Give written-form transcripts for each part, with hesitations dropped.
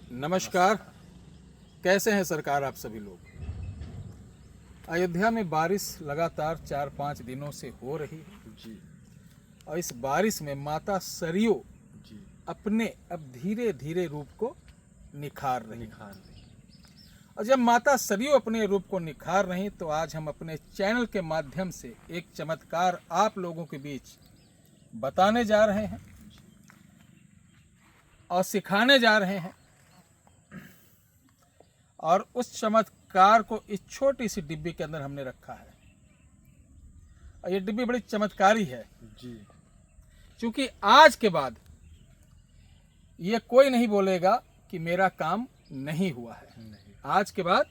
नमस्कार। कैसे हैं सरकार आप सभी लोग। अयोध्या में बारिश लगातार 4-5 दिनों से हो रही है जी और इस बारिश में माता सरयू जी अपने अब धीरे धीरे रूप को निखार रही निखार रही। और जब माता सरयू अपने रूप को निखार रही तो आज हम अपने चैनल के माध्यम से एक चमत्कार आप लोगों के बीच बताने जा रहे हैं और सिखाने जा रहे हैं। और उस चमत्कार को इस छोटी सी डिब्बी के अंदर हमने रखा है और ये डिब्बी बड़ी चमत्कारी है जी क्योंकि आज के बाद ये कोई नहीं बोलेगा कि मेरा काम नहीं हुआ है। नहीं, आज के बाद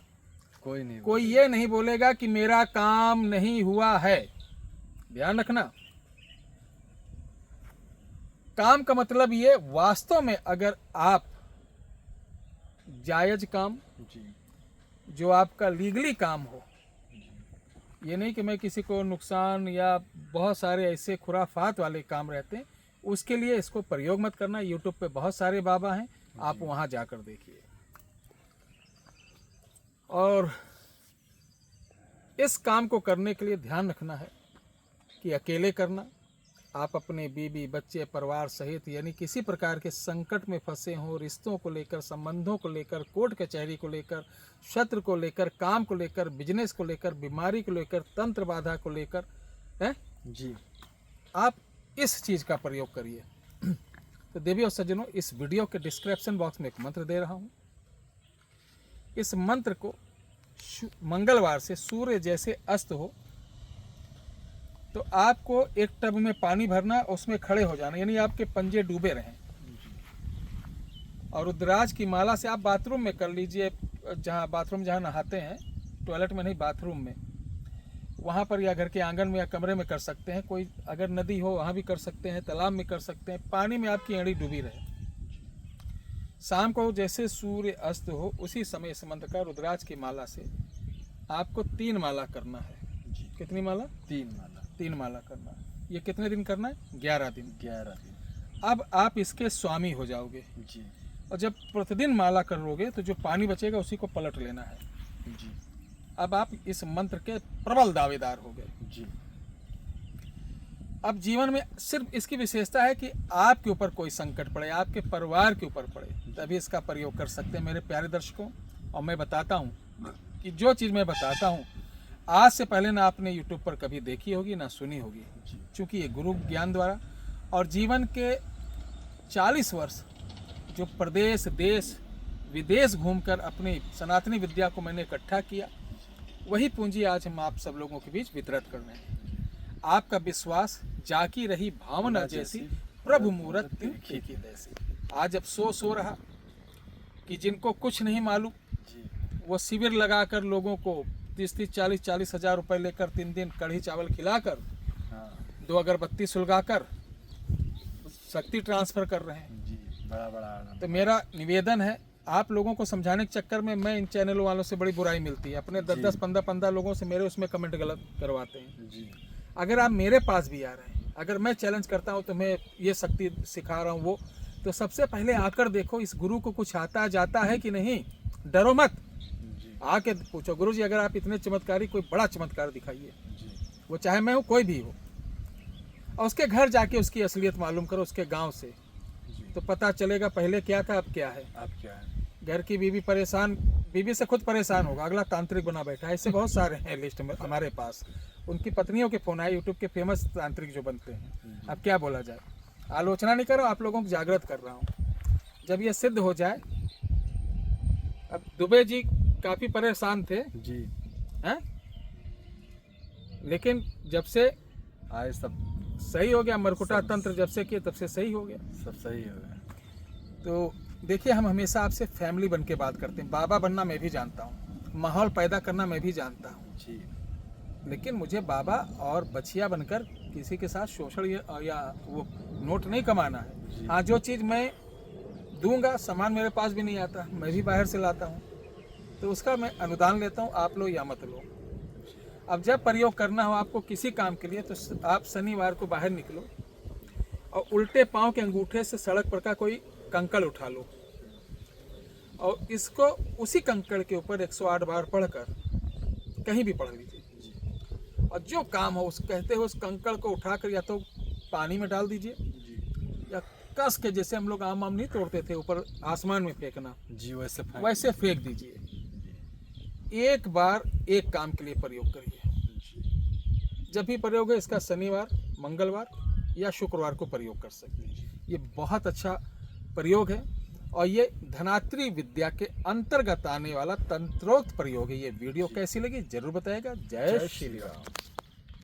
कोई कोई ये नहीं बोलेगा कि मेरा काम नहीं हुआ है। ध्यान रखना, काम का मतलब ये वास्तव में अगर आप जायज काम, जी जो आपका लीगली काम हो, ये नहीं कि मैं किसी को नुकसान या बहुत सारे ऐसे खुराफात वाले काम रहते हैं, उसके लिए इसको प्रयोग मत करना। यूट्यूब पे बहुत सारे बाबा हैं, आप वहाँ जाकर देखिए। और इस काम को करने के लिए ध्यान रखना है कि अकेले करना। आप अपने बीवी बच्चे परिवार सहित यानी किसी प्रकार के संकट में फंसे हों, रिश्तों को लेकर, संबंधों को लेकर, कोर्ट कचहरी को लेकर, शत्रु को लेकर, काम को लेकर, बिजनेस को लेकर, बीमारी को लेकर, तंत्र बाधा को लेकर, हैं जी आप इस चीज़ का प्रयोग करिए। तो देवी और सज्जनों, इस वीडियो के डिस्क्रिप्शन बॉक्स में एक मंत्र दे रहा हूँ। इस मंत्र को मंगलवार से सूर्य जैसे अस्त हो तो आपको एक टब में पानी भरना, उसमें खड़े हो जाना, यानी आपके पंजे डूबे रहें। और रुद्राज की माला से आप बाथरूम में कर लीजिए, जहाँ बाथरूम जहाँ नहाते हैं, टॉयलेट में नहीं बाथरूम में, वहाँ पर या घर के आंगन में या कमरे में कर सकते हैं। कोई अगर नदी हो वहाँ भी कर सकते हैं, तालाब में कर सकते हैं। पानी में आपकी एड़ी डूबी रहे। शाम को जैसे सूर्य अस्त हो उसी समय इस मंत्र का रुद्राज की माला से आपको 3 माला करना है। जी कितनी माला? 3 माला करना है। ये कितने दिन करना है? 11 दिन। 11 दिन। अब आप इसके स्वामी हो जाओगे जी और जब प्रतिदिन माला करोगे तो जो पानी बचेगा उसी को पलट लेना है। जी अब आप इस मंत्र के प्रबल दावेदार हो गए। जी अब जीवन में सिर्फ इसकी विशेषता है कि आपके ऊपर कोई संकट पड़े, आपके परिवार के ऊपर पड़े, तभी इसका प्रयोग कर सकते हैं मेरे प्यारे दर्शकों। और मैं बताता हूँ कि जो चीज़ मैं बताता हूँ आज से पहले ना आपने यूट्यूब पर कभी देखी होगी ना सुनी होगी, क्योंकि ये गुरु ज्ञान द्वारा और जीवन के 40 वर्ष जो प्रदेश देश विदेश घूमकर अपनी सनातनी विद्या को मैंने इकट्ठा किया, वही पूंजी आज हम आप सब लोगों के बीच वितरित कर रहे हैं। आपका विश्वास जाकी रही भावना जैसी, प्रभु मूरत तिनके की तैसी। आज जब सो रहा कि जिनको कुछ नहीं मालूम, वो शिविर लगाकर लोगों को 30-40 हज़ार रुपये लेकर 3 दिन कढ़ी चावल खिलाकर, 2 अगरबत्ती सुलगाकर शक्ति ट्रांसफ़र कर रहे हैं। जी बड़ा तो मेरा निवेदन है, आप लोगों को समझाने के चक्कर में मैं इन चैनलों वालों से बड़ी बुराई मिलती है। अपने 10-10, 15-15 लोगों से मेरे उसमें कमेंट गलत करवाते हैं। जी अगर आप मेरे पास भी आ रहे हैं, अगर मैं चैलेंज करता हूँ तुम्हें ये शक्ति सिखा रहा हूँ वो, तो सबसे पहले आकर देखो इस गुरु को कुछ आता जाता है कि नहीं। डरो मत, आके पूछो गुरु जी अगर आप इतने चमत्कारी, कोई बड़ा चमत्कार दिखाइए, वो चाहे मैं हूँ कोई भी हो। और उसके घर जाके उसकी असलियत मालूम करो, उसके गांव से, तो पता चलेगा पहले क्या था अब क्या है। घर की बीवी परेशान, बीवी से खुद परेशान होगा, अगला तांत्रिक बना बैठा है। ऐसे बहुत सारे हैं लिस्ट में हमारे पास। उनकी पत्नियों के फोन आए, यूट्यूब के फेमस तांत्रिक जो बनते हैं। अब क्या बोला जाए, आलोचना नहीं कर रहा हूँ, आप लोगों को जागृत कर रहा हूँ। जब ये सिद्ध हो जाए, अब दुबे जी काफ़ी परेशान थे जी हैं, लेकिन जब से आए सब सही हो गया, मरकुटा तंत्र जब से किए तब से सही हो गया। सब सही हो गया। तो देखिए, हम हमेशा आपसे फैमिली बन के बात करते हैं। बाबा बनना मैं भी जानता हूँ, माहौल पैदा करना मैं भी जानता हूँ जी, लेकिन मुझे बाबा और बछिया बनकर किसी के साथ शोषण या वो नोट नहीं कमाना है। हाँ, जो चीज़ मैं दूंगा, सामान मेरे पास भी नहीं आता, मैं भी बाहर से लाता हूँ, तो उसका मैं अनुदान लेता हूँ। आप लो या मत लो। अब जब प्रयोग करना हो आपको किसी काम के लिए, तो आप शनिवार को बाहर निकलो और उल्टे पाँव के अंगूठे से सड़क पर का कोई कंकड़ उठा लो और इसको उसी कंकड़ के ऊपर 108 बार पढ़कर कहीं भी पढ़ लीजिए, जी और जो काम हो उस कहते हो उस कंकड़ को उठाकर या तो पानी में डाल दीजिए जी या कस के, जैसे हम लोग आम नहीं तोड़ते थे ऊपर आसमान में फेंकना, जी वैसे फेंक दीजिए। एक बार एक काम के लिए प्रयोग करिए। जी जब भी प्रयोग है इसका शनिवार, मंगलवार या शुक्रवार को प्रयोग कर सकते हैं। ये बहुत अच्छा प्रयोग है और ये धनात्री विद्या के अंतर्गत आने वाला तंत्रोक्त प्रयोग है। ये वीडियो कैसी लगी जरूर बताएगा। जय श्री राम।